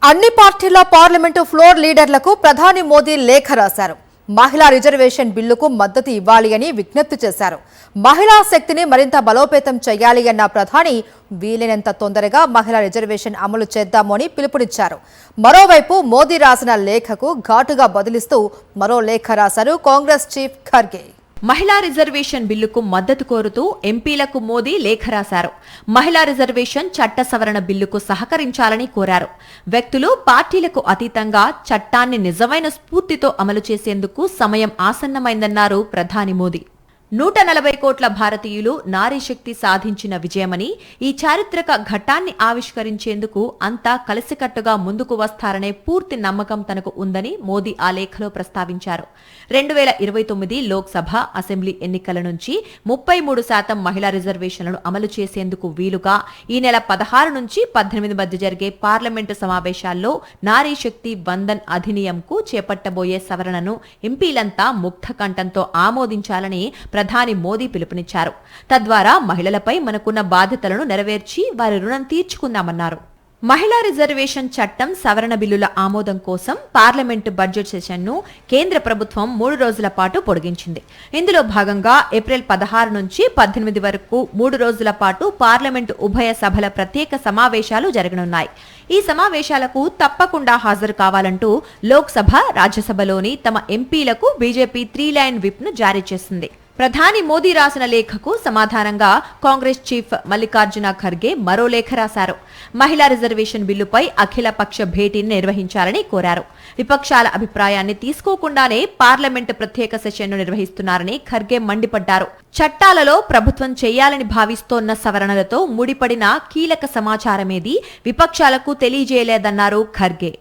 అన్ని పార్టీల parliament floor లీడర్లకు ప్రధాని మోదీ లేఖ రాశారు. మహిళా రిజర్వేషన్ బిల్లుకు మద్దతు ఇవ్వాలి అని విజ్ఞప్తి చేశారు. మహిళా శక్తిని మరింత బలోపేతం చేయాలి అన్న ప్రధాని వీలైనంత తొందరగా మహిళా రిజర్వేషన్ అమలు చేద్దాము అని పిలుపునిచ్చారు. మరోవైపు మోదీ రాసిన లేఖకు ఘాటుగా బదులిస్తూ మరో లేఖ రాశారు కాంగ్రెస్ చీఫ్ ఖర్గే. మహిళా రిజర్వేషన్ బిల్లుకు మద్దతు కోరుతూ ఎంపీలకు మోదీ లేఖ రాశారు. మహిళా రిజర్వేషన్ చట్ట సవరణ బిల్లుకు సహకరించాలని కోరారు. వ్యక్తులు, పార్టీలకు అతీతంగా చట్టాన్ని నిజమైన స్ఫూర్తితో అమలు చేసేందుకు సమయం ఆసన్నమైందన్నారు ప్రధాని మోదీ. 140 కోట్ల భారతీయులు నారీ శక్తి సాధించిన విజయమని, ఈ చారిత్రక ఘట్టాన్ని ఆవిష్కరించేందుకు అంతా కలిసికట్టుగా ముందుకు వస్తారనే పూర్తి నమ్మకం తనకు ఉందని మోదీ ఆ లేఖలో ప్రస్తావించారు. 2029 లోక్సభ, అసెంబ్లీ ఎన్నికల నుంచి 33% మహిళా రిజర్వేషన్లను అమలు చేసేందుకు వీలుగా ఈ నెల 16 నుంచి 18 మధ్య జరిగే పార్లమెంటు సమావేశాల్లో నారీ శక్తి వందన్ అధినియంకు చేపట్టబోయే సవరణను ఎంపీలంతా ముక్త కంఠంతో ఆమోదించాలని ప్రధాని మోదీ పిలుపునిచ్చారు. తద్వారా మహిళలపై మనకున్న బాధ్యతలను నెరవేర్చి వారి రుణం తీర్చుకుందామన్నారు. మహిళా రిజర్వేషన్ చట్టం సవరణ బిల్లుల ఆమోదం కోసం పార్లమెంటు బడ్జెట్ సెషన్ను కేంద్ర ప్రభుత్వం 3 రోజుల పాటు పొడిగించింది. ఇందులో భాగంగా ఏప్రిల్ 16 నుంచి 18 వరకు 3 రోజుల పాటు పార్లమెంటు ఉభయ సభల ప్రత్యేక సమావేశాలు జరగనున్నాయి. ఈ సమావేశాలకు తప్పకుండా హాజరు కావాలంటూ లోక్సభ, రాజ్యసభలోని తమ ఎంపీలకు బీజేపీ 3 లైన్ విప్ను జారీ చేసింది. ప్రధాని మోదీ రాసిన లేఖకు సమాధానంగా కాంగ్రెస్ చీఫ్ మల్లికార్జున ఖర్గే మరో లేఖ రాశారు. మహిళా రిజర్వేషన్ బిల్లుపై అఖిల పక్ష భేటీని నిర్వహించాలని కోరారు. విపక్షాల అభిప్రాయాన్ని తీసుకోకుండానే పార్లమెంటు ప్రత్యేక సెషన్ను నిర్వహిస్తున్నారని ఖర్గే మండిపడ్డారు. చట్టాలలో ప్రభుత్వం చేయాలని భావిస్తోన్న సవరణలతో ముడిపడిన కీలక సమాచారమేది విపక్షాలకు తెలియజేయలేదన్నారు ఖర్గే.